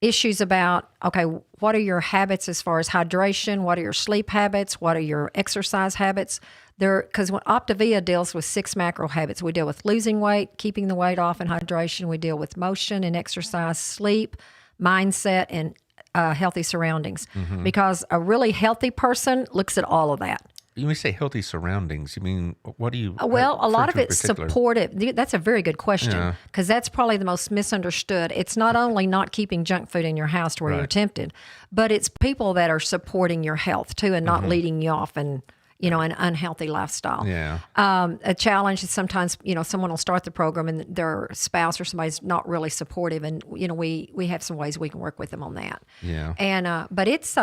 issues about, okay, what are your habits as far as hydration? What are your sleep habits? What are your exercise habits? Because when Optivia deals with 6 macro habits, we deal with losing weight, keeping the weight off, and hydration. We deal with motion and exercise, sleep, mindset, and healthy surroundings. Because a really healthy person looks at all of that. When you say healthy surroundings, you mean, what do you... Well, a lot of it's supportive. That's a very good question because that's probably the most misunderstood. It's not only not keeping junk food in your house to where you're tempted, but it's people that are supporting your health too and not leading you off and... an unhealthy lifestyle. Yeah. A challenge is sometimes, someone will start the program and their spouse or somebody's not really supportive, and we have some ways we can work with them on that. Yeah. And but it's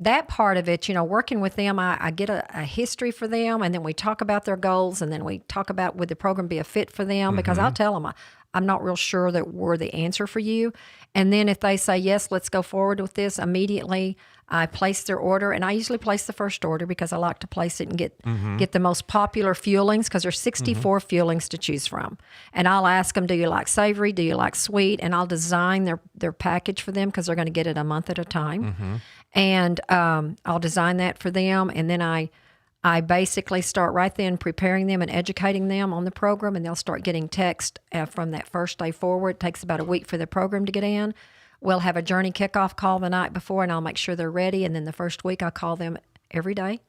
that part of it, working with them, I get a history for them, and then we talk about their goals, and then we talk about would the program be a fit for them, because I'll tell them I'm not real sure that we're the answer for you. And then if they say, yes, let's go forward with this, immediately I place their order. And I usually place the first order because I like to place it and get the most popular fuelings, because there's 64 fuelings to choose from. And I'll ask them, do you like savory? Do you like sweet? And I'll design their package for them because they're going to get it a month at a time. And I'll design that for them. And then I basically start right then preparing them and educating them on the program, and they'll start getting text from that first day forward. It takes about a week for the program to get in. We'll have a journey kickoff call the night before, and I'll make sure they're ready. And then the first week, I call them every day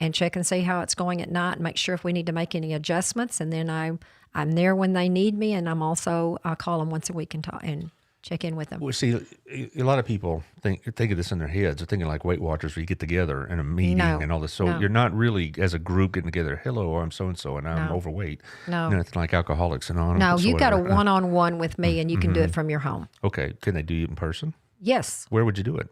and check and see how it's going at night and make sure if we need to make any adjustments. And then I'm there when they need me, and I call them once a week and check in with them. Well, see, a lot of people think of this in their heads. They're thinking like Weight Watchers, where you get together in a meeting and all this. So you're not really, as a group, getting together, hello, I'm so-and-so, and I'm overweight. No. Nothing like Alcoholics Anonymous. No, you've got a one-on-one with me, and you can do it from your home. Okay. Can they do it in person? Yes. Where would you do it?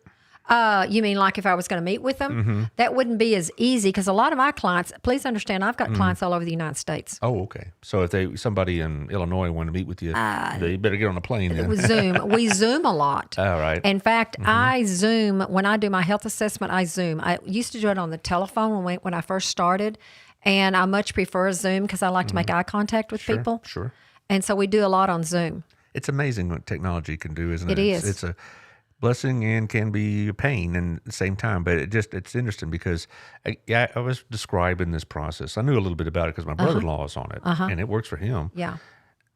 You mean like if I was going to meet with them? That wouldn't be as easy because a lot of my clients, please understand, I've got clients all over the United States. Oh, okay. So if somebody in Illinois wanted to meet with you, they better get on a plane then. With Zoom. We Zoom a lot. All right. In fact, I Zoom, when I do my health assessment, I Zoom. I used to do it on the telephone when I first started, and I much prefer Zoom because I like to make eye contact with people. Sure. And so we do a lot on Zoom. It's amazing what technology can do, isn't it? It is. It's a blessing and can be a pain at the same time, but it's interesting because I was describing this process. I knew a little bit about it because my brother-in-law is on it, and it works for him. Yeah.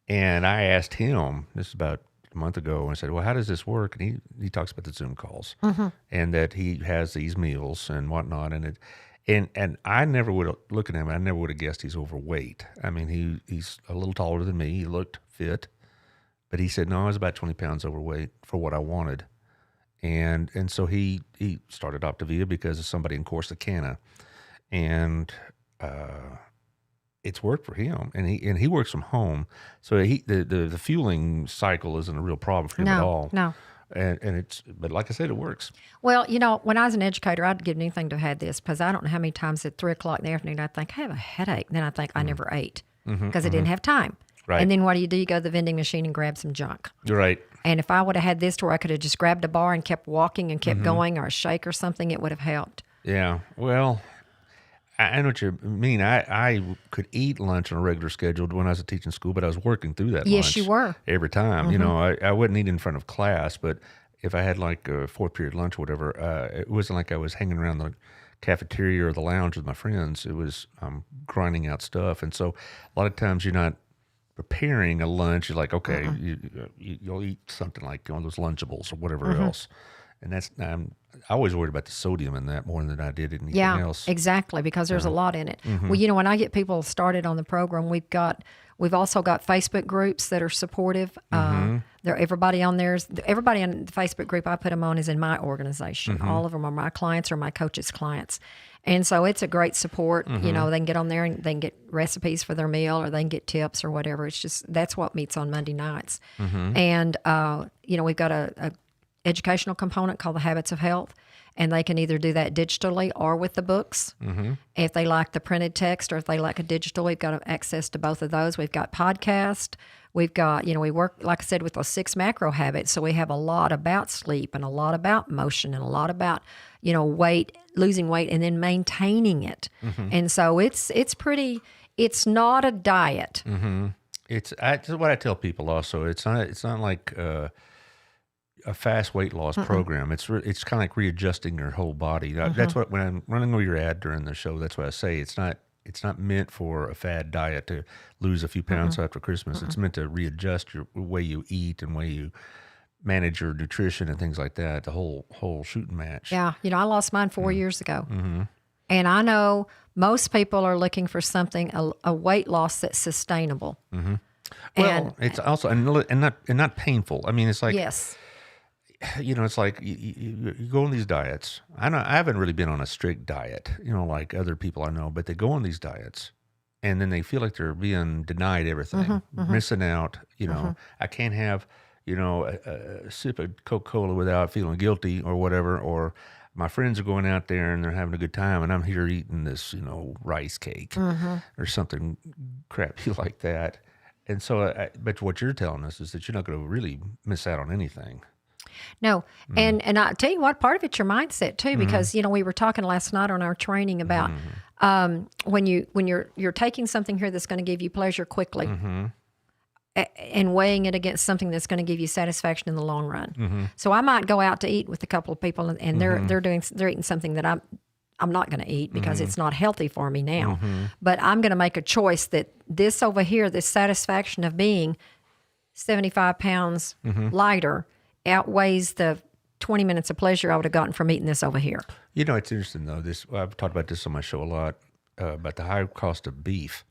And I asked him, this is about a month ago, and I said, well, how does this work? And he talks about the Zoom calls and that he has these meals and whatnot. And I never would have, looking at him, I never would have guessed he's overweight. I mean, he's a little taller than me. He looked fit, but he said, no, I was about 20 pounds overweight for what I wanted. And so he started Optivia because of somebody in Corsicana, and it's worked for him. And he works from home, so the fueling cycle isn't a real problem for him at all. No. But like I said, it works. Well, when I was an educator, I'd give anything to have had this, because I don't know how many times at 3:00 in the afternoon I'd think I have a headache. Then I think I never ate because I didn't have time. Right. And then what do? You go to the vending machine and grab some junk. You're right. And if I would have had this to where I could have just grabbed a bar and kept walking and kept going, or a shake or something, it would have helped. Yeah. Well, I know what you mean. I could eat lunch on a regular schedule when I was teaching school, but I was working through that Yes, lunch you were. every time. I wouldn't eat in front of class, but if I had like a 4th period lunch or whatever, it wasn't like I was hanging around the cafeteria or the lounge with my friends. It was grinding out stuff. And so a lot of times you're not preparing a lunch. You're like, okay, you'll eat something like one of those Lunchables or whatever else. And that's, I always worried about the sodium in that more than I did anything else. Yeah, exactly, because there's a lot in it. Well, when I get people started on the program, we've also got Facebook groups that are supportive. Everybody on the Facebook group I put them on is in my organization. All of them are my clients or my coaches' clients. And so it's a great support. They can get on there and they can get recipes for their meal, or they can get tips or whatever. It's just, that's what meets on Monday nights. And, we've got a educational component called the Habits of Health, and they can either do that digitally or with the books. If they like the printed text, or if they like a digital, we've got access to both of those. We've got podcast. We've got, we work, like I said, with those 6 macro habits. So we have a lot about sleep and a lot about motion and a lot about, losing weight and then maintaining it. And so it's not a diet. It's what I tell people also. It's not like a fast weight loss program. It's kind of like readjusting your whole body. That's what, when I'm running over your ad during the show, that's what I say. It's not meant for a fad diet to lose a few pounds after Christmas. It's meant to readjust your way you eat and way you manage your nutrition and things like that. The whole shooting match. Yeah, I lost mine 4 years ago, and I know most people are looking for something, a weight loss that's sustainable. Well, it's also and not painful. I mean, it's like, yes. It's like you go on these diets. I haven't really been on a strict diet, like other people I know, but they go on these diets and then they feel like they're being denied everything, missing out. I can't have, a sip of Coca-Cola without feeling guilty or whatever, or my friends are going out there and they're having a good time and I'm here eating this, rice cake or something crappy like that. And so, but what you're telling us is that you're not going to really miss out on anything. No, and I tell you what, part of it's your mindset too, because we were talking last night on our training about when you're taking something here that's going to give you pleasure quickly, and weighing it against something that's going to give you satisfaction in the long run. So I might go out to eat with a couple of people, and they're eating something that I'm not going to eat because it's not healthy for me now, but I'm going to make a choice that this over here, this satisfaction of being 75 pounds lighter, outweighs the 20 minutes of pleasure I would have gotten from eating this over here. It's interesting though. I've talked about this on my show a lot, about the high cost of beef.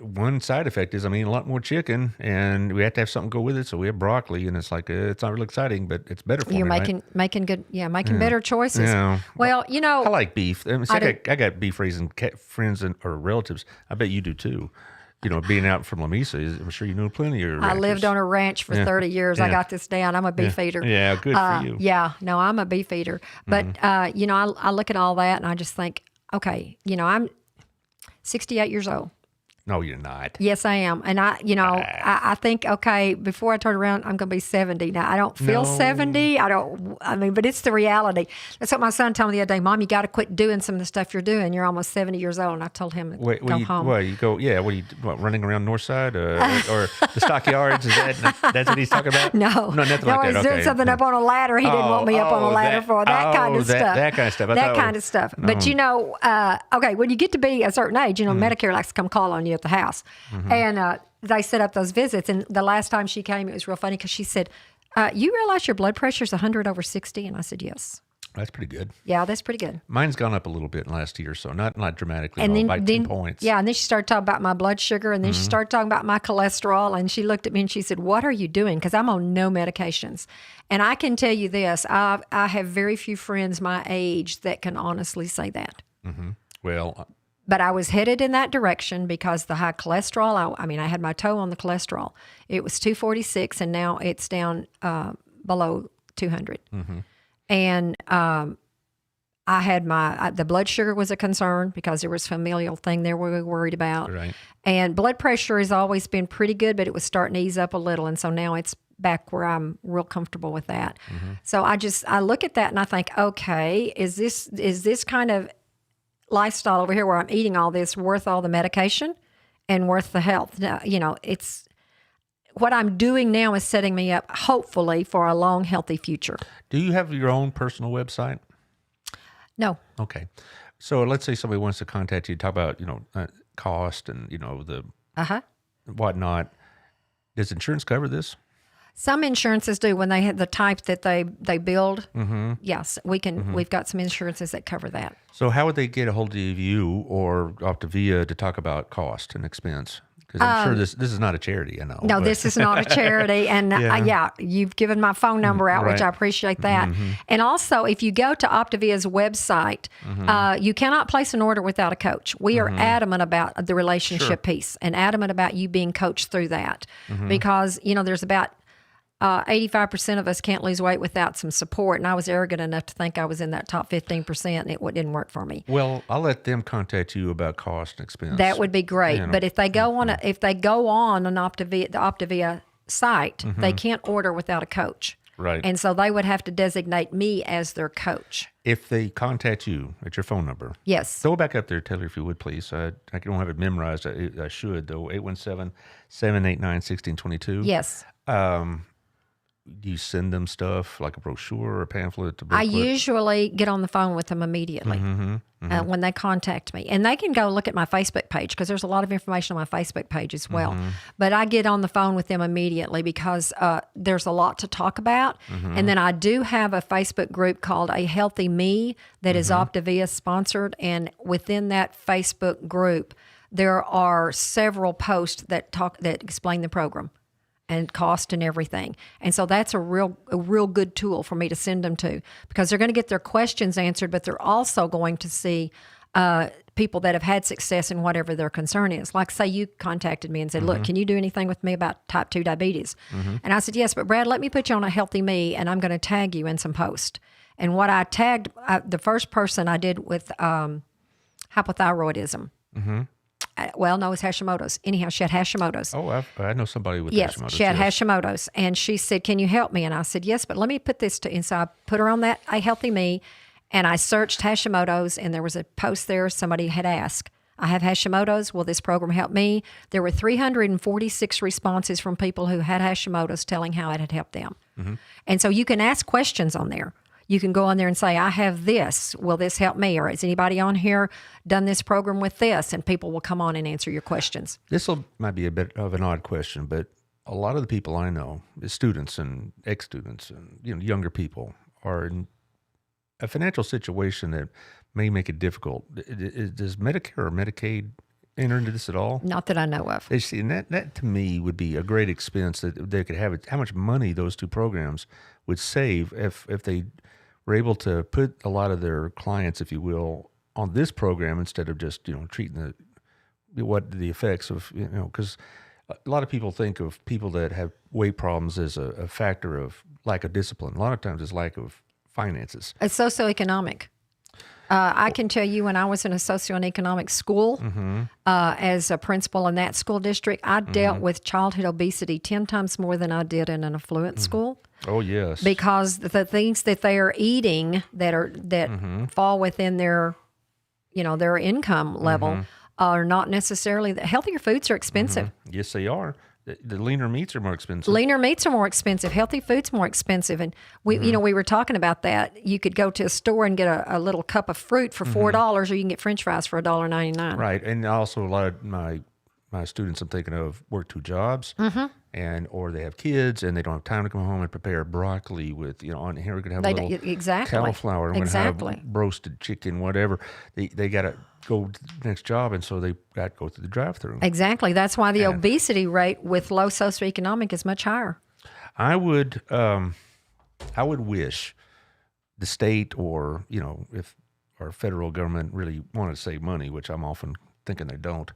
One side effect is, a lot more chicken, and we have to have something go with it. So we have broccoli, and it's like it's not real exciting, but it's better for me. You're making good, better choices. Yeah. Well, I like beef. I got beef raising friends or relatives. I bet you do too. Being out from La Mesa, I'm sure you know plenty of ranchers. I lived on a ranch for 30 years. I got this down. I'm a beef eater. Yeah, good for you. Yeah, no, I'm a beef eater. But, I look at all that and I just think, okay, I'm 68 years old. No, you're not. Yes, I am. And I think, okay, before I turn around, I'm going to be 70. Now, I don't feel 70. But it's the reality. That's what my son told me the other day. Mom, you got to quit doing some of the stuff you're doing. You're almost 70 years old. And I told him to go home. Running around Northside or the stockyards? That's what he's talking about? No, nothing like that. He's doing something up on a ladder. He didn't want me up on a ladder for that kind of stuff. That kind of stuff. That kind of stuff. But, okay, when you get to be a certain age, Medicare likes to come call on you at the house. And they set up those visits. And the last time she came, it was real funny because she said, you realize your blood pressure is 100/60? And I said, yes. That's pretty good. Yeah, that's pretty good. Mine's gone up a little bit in the last year or so, not dramatically, And by 10 points. Yeah, and then she started talking about my blood sugar, and then she started talking about my cholesterol, and she looked at me and she said, what are you doing? Because I'm on no medications. And I can tell you this, I have very few friends my age that can honestly say that. Well, But I was headed in that direction because the high cholesterol, I had my toe on the cholesterol. It was 246, and now it's down below 200. And I had the blood sugar was a concern because there was a familial thing there we were worried about. Right. And blood pressure has always been pretty good, but it was starting to ease up a little. And so now it's back where I'm real comfortable with that. So I look at that and I think, okay, is this kind of lifestyle over here where I'm eating all this worth all the medication and worth the health? Now, it's what I'm doing now is setting me up, hopefully, for a long, healthy future. do you have your own personal website? No. Okay. So let's say somebody wants to contact you, talk about, cost and, the whatnot. Does insurance cover this? Some insurances do when they have the type that they build. Yes, we can. We've got some insurances that cover that. So how would they get a hold of you or Optivia to talk about cost and expense? Because I'm sure this is not a charity, I know. No, but- this is not a charity. And you've given my phone number out, which Right. I appreciate that. And also, if you go to Optivia's website, you cannot place an order without a coach. We are adamant about the relationship piece and adamant about you being coached through that because, there's about 85% of us can't lose weight without some support. And I was arrogant enough to think I was in that top 15%, and it didn't work for me. Well, I'll let them contact you about cost and expense. That would be great. But if they go on the Optivia site, they can't order without a coach. Right. And so they would have to designate me as their coach. If they contact you at your phone number, Yes. throw it back up there, Taylor, if you would, please. I don't have it memorized. I should, though. 817-789-1622. Yes. Do you send them stuff like a brochure or a pamphlet? I usually get on the phone with them immediately when they contact me. And they can go look at my Facebook page because there's a lot of information on my Facebook page as well. But I get on the phone with them immediately because there's a lot to talk about. And then I do have a Facebook group called A Healthy Me that is Optivia sponsored. And within that Facebook group, there are several posts that explain the program and cost and everything. And so that's a real good tool for me to send them to because they're going to get their questions answered, but they're also going to see people that have had success in whatever their concern is. Like say you contacted me and said, look, can you do anything with me about type 2 diabetes? And I said, yes, but Brad, let me put you on A Healthy Me and I'm going to tag you in some posts. And what I tagged, the first person I did with hypothyroidism. Well, no, it's Hashimoto's. Anyhow, she had Hashimoto's. Oh, I know somebody with Yes, Hashimoto's. she had Hashimoto's. And she said, can you help me? And I said, yes, but let me put this to, and so I put her on that A Healthy Me, and I searched Hashimoto's, and there was a post there somebody had asked, I have Hashimoto's. Will this program help me? There were 346 responses from people who had Hashimoto's telling how it had helped them. And so you can ask questions on there. You can go on there and say, I have this. Will this help me? Or has anybody on here done this program with this? And people will come on and answer your questions. Might be a bit of an odd question, but a lot of the people I know, students and ex-students and younger people, are in a financial situation that may make it difficult. Does Medicare or Medicaid enter into this at all? Not that I know of. And that to me would be a great expense that they could have. How much money those two programs would save if they were able to put a lot of their clients, if you will, on this program instead of just treating the effects of because a lot of people think of people that have weight problems as a factor of lack of discipline. A lot of times it's lack of finances. It's socioeconomic. I can tell you when I was in a socioeconomic school as a principal in that school district, I dealt with childhood obesity 10 times more than I did in an affluent school. Oh, yes. Because the things that they are eating that fall within their income level are not necessarily healthier foods are expensive. Yes, they are. The leaner meats are more expensive. Leaner meats are more expensive. Healthy food's more expensive. And we were talking about that. You could go to a store and get a little cup of fruit for $4, or you can get French fries for $1.99. Right. And also a lot of my my students I'm thinking of work 2 jobs, Mm-hmm. or they have kids and they don't have time to come home and prepare broccoli with, on here we're going to have a little Exactly. cauliflower. We're going to Exactly. have roasted chicken, whatever. They got to go to the next job, and so they got to go through the drive-through. Exactly. That's why the obesity rate with low socioeconomic is much higher. I would wish the state or, if our federal government really wanted to save money, which I'm often thinking they don't,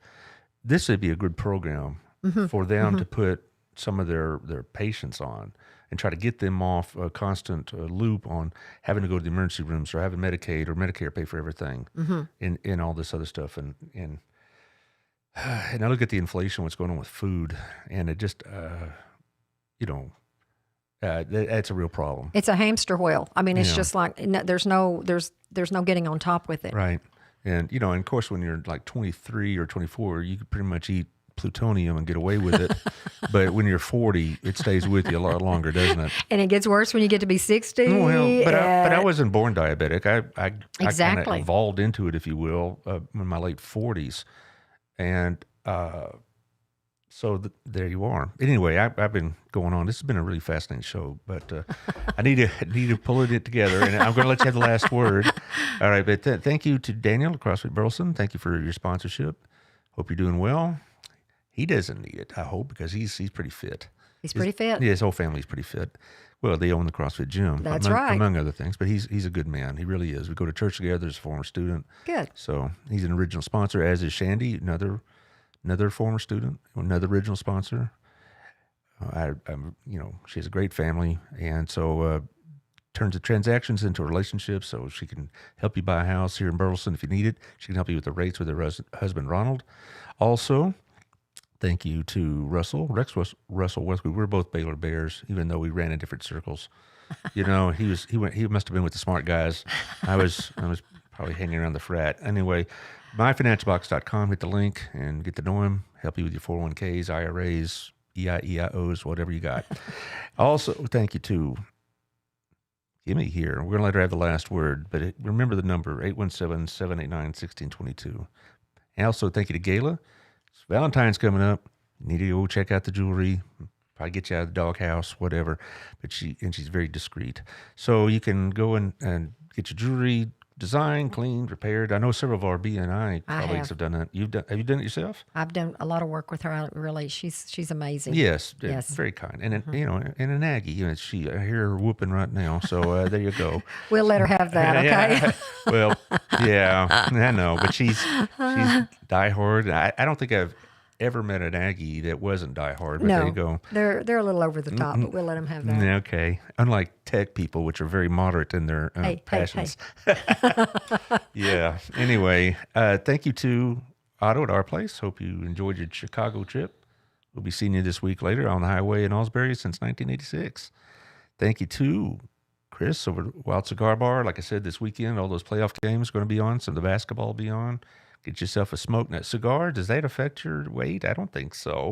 this would be a good program for them to put some of their patients on and try to get them off a constant loop on having to go to the emergency rooms or having Medicaid or Medicare pay for everything and all this other stuff. And I look at the inflation, what's going on with food, and it just, that's a real problem. It's a hamster wheel. I mean, it's just like there's no getting on top with it. Right. And, and of course, when you're like 23 or 24, you can pretty much eat plutonium and get away with it. But when you're 40, it stays with you a lot longer, doesn't it? And it gets worse when you get to be 60. Well, but I wasn't born diabetic. I kind of evolved into it, if you will, in my late 40s. And so there you are. Anyway, I've been going on. This has been a really fascinating show, but I need to pull it together, and I'm going to let you have the last word. All right, but thank you to Daniel at CrossFit Burleson. Thank you for your sponsorship. Hope you're doing well. He doesn't need it, I hope, because he's pretty fit. He's pretty fit. Yeah, his whole family's pretty fit. Well, they own the CrossFit gym. That's right. Among other things, but he's a good man. He really is. We go to church together as a former student. Good. So he's an original sponsor, as is Shandy, another former student, another original sponsor. She has a great family, and so turns the transactions into relationships. So she can help you buy a house here in Burleson if you need it. She can help you with the rates with her husband Ronald. Also, thank you to Russell Westwood. We're both Baylor Bears, even though we ran in different circles. He must have been with the smart guys. I was probably hanging around the frat. Anyway, myfinancialbox.com, hit the link and get to know him, help you with your 401ks, IRAs, EIOs, whatever you got. Also, thank you to Kimmie here. We're going to let her have the last word, but remember the number, 817-789-1622. And also, thank you to Gayla. It's Valentine's coming up. You need to go check out the jewelry, probably get you out of the doghouse, whatever. But she's very discreet. So you can go and get your jewelry designed, cleaned, repaired. I know several of our BNI colleagues have done that. Have you done it yourself? I've done a lot of work with her. Really, she's amazing. Yes, Yes. Very kind. And and an Aggie. I hear her whooping right now. So there you go. We'll let her have that. Okay. Yeah. Well, yeah, I know, but she's diehard. I don't think I've ever met an Aggie that wasn't diehard. But there you go. They're a little over the top, but we'll let them have that. Okay. Unlike tech people, which are very moderate in their passions. Yeah. Anyway, thank you to Otto at our place. Hope you enjoyed your Chicago trip. We'll be seeing you this week later on the highway in Osbury since 1986. Thank you to Chris over at Wild Cigar Bar. Like I said, this weekend, all those playoff games are going to be on. Some of the basketball will be on. Get yourself a smoke nut cigar. Does that affect your weight? I don't think so.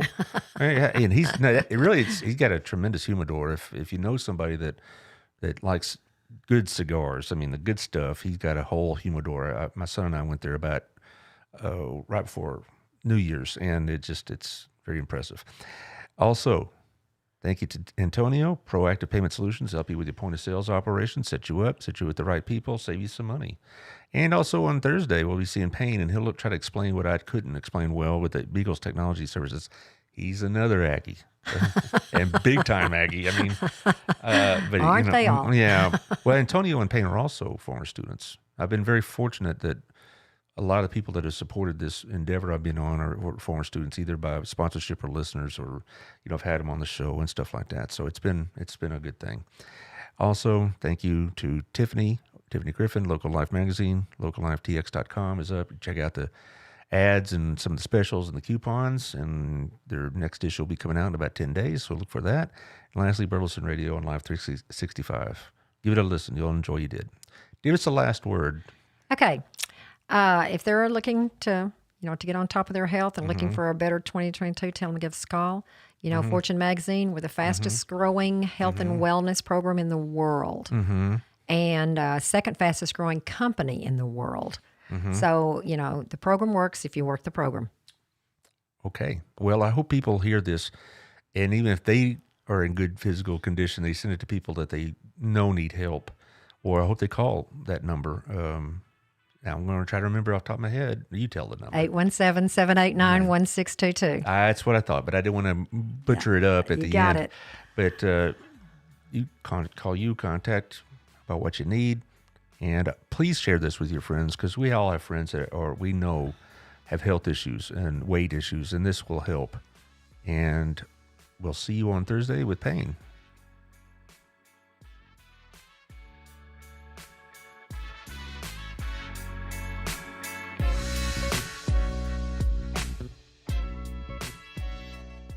And he's got a tremendous humidor. If you know somebody that likes good cigars, I mean the good stuff, he's got a whole humidor. My son and I went there about right before New Year's, and it's very impressive. Also, thank you to Antonio, Proactive Payment Solutions, help you with your point of sales operation, set you with the right people, save you some money. And also on Thursday, we'll be seeing Payne, and he'll try to explain what I couldn't explain well with the Beagles Technology Services. He's another Aggie, and big time Aggie. I mean, but aren't they all? Yeah. Well, Antonio and Payne are also former students. I've been very fortunate that a lot of the people that have supported this endeavor I've been on are former students, either by sponsorship or listeners, or I've had them on the show and stuff like that. So it's been a good thing. Also, thank you to Tiffany Griffin, Local Life Magazine. LocalLifeTX.com is up. Check out the ads and some of the specials and the coupons, and their next issue will be coming out in about 10 days, so look for that. And lastly, Burleson Radio on Live 365. Give it a listen. You'll enjoy you did. Give us the last word. Okay. If they're looking to get on top of their health and looking for a better 2022, tell them to give us a call. Fortune Magazine, we're the fastest growing health and wellness program in the world. And second fastest growing company in the world. So, the program works if you work the program. Okay. Well, I hope people hear this, and even if they are in good physical condition, they send it to people that they know need help, or I hope they call that number. Now I'm going to try to remember off the top of my head. You tell the number. 817-789-1622. That's what I thought, but I didn't want to butcher it up at the end. You got it. But you contact about what you need, and please share this with your friends, because we all have friends that we know have health issues and weight issues, and this will help. And we'll see you on Thursday with Pain.